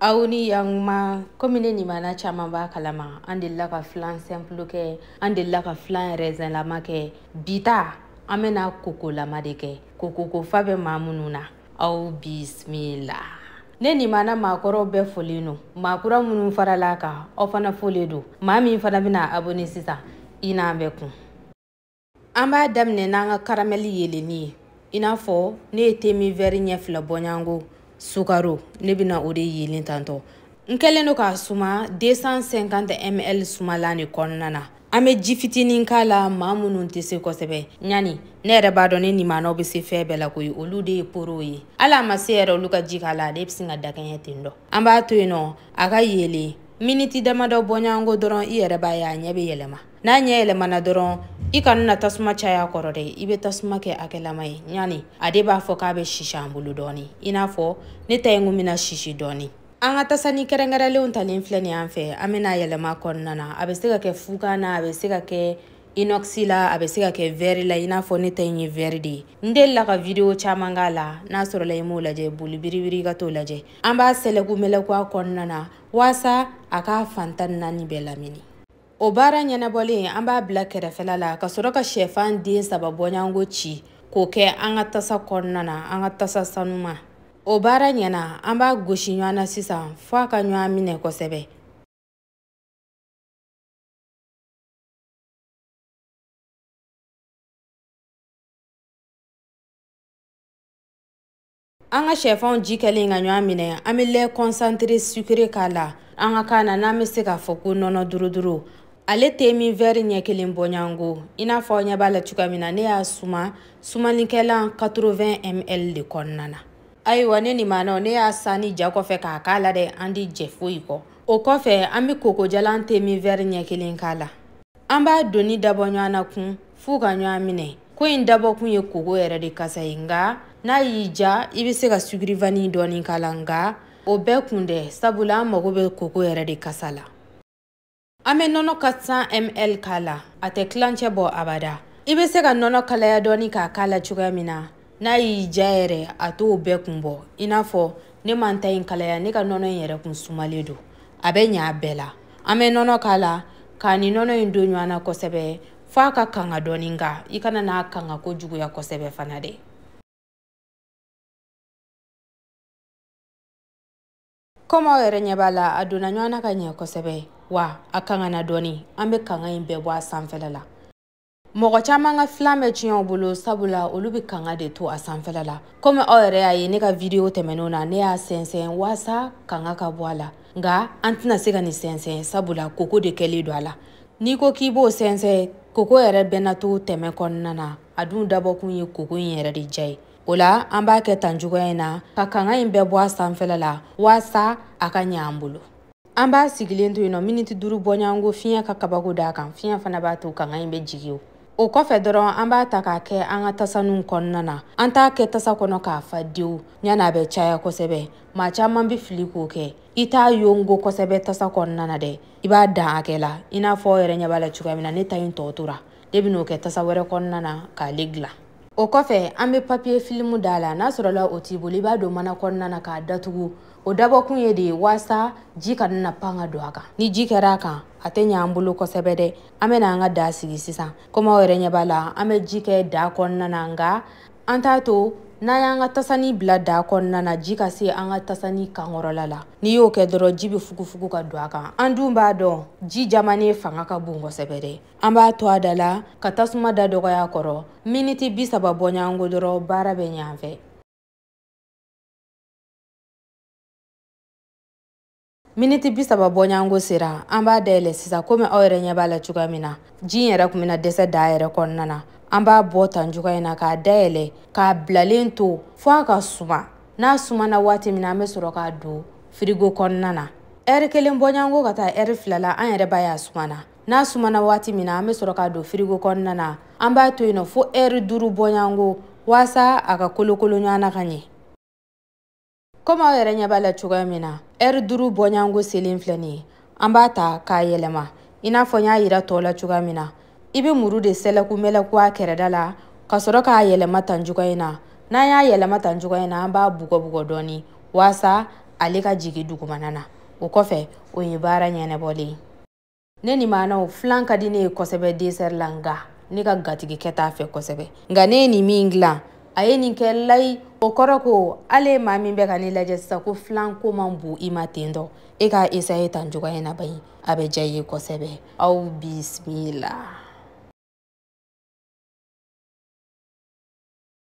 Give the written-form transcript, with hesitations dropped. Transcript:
Auni yang ma komine ni mana chama ba kalama andilla ka flan simple ke andilla ka flan raisin la make bita amena koko la madeke koko fabe mamununa au bismillah ne ni mana makoro be folino makura munu farala ka o fana foledo mami fana bina aboni sisa ina beku amba damne nanga karameli yeleni ina fo ne temi veri nya fla bonyango sukaro ne bina ode yelin tanto nkeleno ka suma 250 ml suma lani konnana ame jifitini kala mamunu ntese kosebe nyani ne yɛrɛ b'a dɔn ne ni maanaw bɛ se fɛn bɛɛ la koyi olu de ye poro ye ala ma se yɛrɛ olu ka ji k'a la de bɛ sin ka dakɛɲɛ ten dɔ an b'a to yen nɔ a ka yele miniti damadɔ bɔɲango dɔrɔn i yɛrɛ b'a ye a ɲɛ bɛ yɛlɛma n'a ɲɛ yɛlɛmana dɔrɔn i kana na tasuma caya kɔrɔ dɛ i bɛ tasuma kɛ hakɛlama ye ɲani a de b'a fɔ k'a bɛ sisi an bolo dɔɔni i n'a fɔ ne ta ye n ko mina sisi dɔɔni an ka tasani kɛrɛnkɛrɛnlenw talen filɛ nin an fɛ an bɛna yɛlɛma kɔnɔna na a bɛ se ka kɛ fukan na a bɛ se ka kɛ inox la a bɛ se ka kɛ verre la i n'a fɔ ne ta in ye verre de ye n delila ka video caman k'a la n'a sɔrɔla i m'o lajɛ boli biribiri ka t'o lajɛ an b'a sɛlɛku mɛlɛku a kɔnɔna na waasa a k'a fan 14 bɛɛ lamini o baara ɲɛnabɔlen an b'a bila kɛrɛfɛla la ka sɔrɔ ka sɛfan den 3 bɔɲango ci k'o kɛ an ka tasa kɔnɔna na an ka tasa sanuma o baara ɲɛna an b'a gosi ɲɔgɔn na sisan fo a ka ɲɔgɔn minɛ kosɛbɛ an ka sɛfanw ji kɛlen ka ɲɔgɔn minɛ an bɛ lait concentré sucré k'a la an ka kan na n'an bɛ se k'a fɔ ko nɔnɔ duruduru ale tɛ min verre ɲɛ kelen bɔɲango i n'a fɔ ɲɛ b'a la cogoya min na ne y'a suma sumanikɛlan 80 ml de kɔnɔna na ayiwa ne ni maanaw ne y'a san ni ja kɔfɛ k'a k'a la dɛ an di jɛ foyi kɔ o kɔfɛ an bɛ kokojalan tɛ min verre ɲɛ kelen k'a la an b'a doni dabɔ ɲɔgɔn na kun f'u ka ɲɔgɔn minɛ ko in dabɔ kun ye koko yɛrɛ de kasa ye nka n'a y'i ja i bɛ se ka sugiri vanille dɔɔni k'a la nka o bɛɛ kun dɛ sabula an mago bɛ koko yɛrɛ de kasa la an bɛ nɔnɔ 400 ml k'a la a tɛ tilancɛ bɔ abada i bɛ se ka nɔnɔ kalaya dɔɔni k'a la cogoya min na n'a y'i ja yɛrɛ a t'o bɛɛ kun bɔ i n'a fɔ ne ma n ta in kalaya ne ka nɔnɔ in yɛrɛ kun sumalen don a bɛ ɲɛ a bɛɛ la an bɛ nɔnɔ k'a la k'a ni nɔnɔ in don ɲɔgɔn na kosɛbɛ fo a ka kanga dɔɔni nka i kana n'a kanga ko juguya kosɛbɛ fana dɛ komi aw yɛrɛ ɲɛ b'a la a donna ɲɔgɔn na ka ɲɛ kosɛbɛ wa a kangana dɔɔni an bɛ kanga in bɛɛ bɔ a sanfɛla la mɔgɔ caman ka filan bɛ tiɲɛ u bolo sabula olu bɛ kanga de to a sanfɛla la komi aw yɛrɛ y'a ye ne ka video tɛmɛnenw na ne y'a sɛnsɛn waasa kanga ka bɔ a la nka an tɛna se ka nin sɛnsɛn sabula koko de kɛlen don a la n'i ko k'i b'o sɛnsɛn koko yɛrɛ bɛna to tɛmɛ kɔnɔna na a dun dabɔkun ye koko in yɛrɛ de ja ye o la an b'a kɛ tan cogoya in na ka kanga in bɛɛ bɔ a sanfɛla la waasa a ka ɲɛ an bolo an b'a sigilen to yen nɔ miniti 5 bɔɲango fiɲɛ ka kabako d'a kan fiɲɛ fana b'a to kanga in bɛ jigin o kɔfɛ dɔrɔn an b'a ta k'a kɛ an ka tasaniw kɔnɔna na an t'a kɛ tasa kɔnɔ k'a fa dewu ɲani a bɛ caya kosɛbɛ maa caman bɛ fili k'o kɛ i t'a yongo kosɛbɛ tasa kɔnɔna na dɛ i b'a dan hakɛ la i n'a fɔ yɛrɛ ɲɛ b'a la cogoya min na ne ta in tɔ tora ne bɛn'o kɛ tasa wɛrɛ kɔnɔna na k'ale dilan o kɔfɛ an bɛ papiye filimu d'a la n'a sɔrɔla o t'i bolo i b'a don mana kɔnɔna na k'a datugu o dabɔkun ye de ye waasa ji kana na pan ka don a kan ni ji kɛra a kan a tɛ ɲɛ an bolo kosɛbɛ dɛ an bɛna an ka da sigi sisan komi aw yɛrɛ ɲɛ b'a la an bɛ ji kɛ da kɔnɔna na nka an t'a to n'an y'an ka tasani bila da kɔnɔna na ji ka se an ka tasani kankɔrɔla la n'i y'o kɛ dɔrɔn ji bɛ fugufugu ka don a kan an dun b'a dɔn ji jamanen fanga ka bon kosɛbɛ dɛ an b'a to a da la ka tasuma da dɔgɔya kɔrɔ miniti 30 bɔɲango dɔrɔn baara bɛ ɲɛ an fɛ miniti 30 bɔɲango sera an b'a dayɛlɛ sisan komi aw yɛrɛ ɲɛ b'a la cogoya min na ji in yɛrɛ kun bɛna dɛsɛ da yɛrɛ kɔnɔna na an b'a bɔ tan cogoya in na k'a dayɛlɛ k'a bilalen to fo a ka suma n'a sumana waati min na an bɛ sɔrɔ k'a don firigo kɔnɔna na ɛri 1 bɔɲango ka taa ɛri 2 la an yɛrɛ b'a ye a sumana n'a sumana waati min na an bɛ sɔrɔ k'a don firigo kɔnɔna na an b'a to yen nɔ fo ɛri 5 bɔɲango waasa a ka kolokolo ɲɔgɔn na ka ɲɛ komi aw yɛrɛ ɲɛ b'a la cogoya min na ɛri 5 bɔɲango selen filɛ nin ye an b'a ta k'a yɛlɛma i n'a fɔ n y'a yira tɔw la cogoya min na i bɛ muru de sɛlɛku mɛlɛku a kɛrɛda la ka sɔrɔ k'a yɛlɛma tan cogoya in na n'an y'a yɛlɛma tan cogoya in na an b'a bugɔ bugɔ dɔɔni waasa ale ka jigi dugumana na. O kɔfɛ o ye baara ɲɛnɛbɔlen. Ne ni maanaw flan ka di ne ye kosɛbɛ dessert la nga ne ka gatigi kɛ t'a fɛ kosɛbɛ. Nga ne ye nin min dilan a ye nin kɛ layi. O kɔrɔ ko ale maa min bɛ ka ne lajɛ sisan ko flan ko man bon i ma ten tɔ e ka essayer tan cogoya in na bayi a bɛ diya i ye kosɛbɛ. Aw bismillah.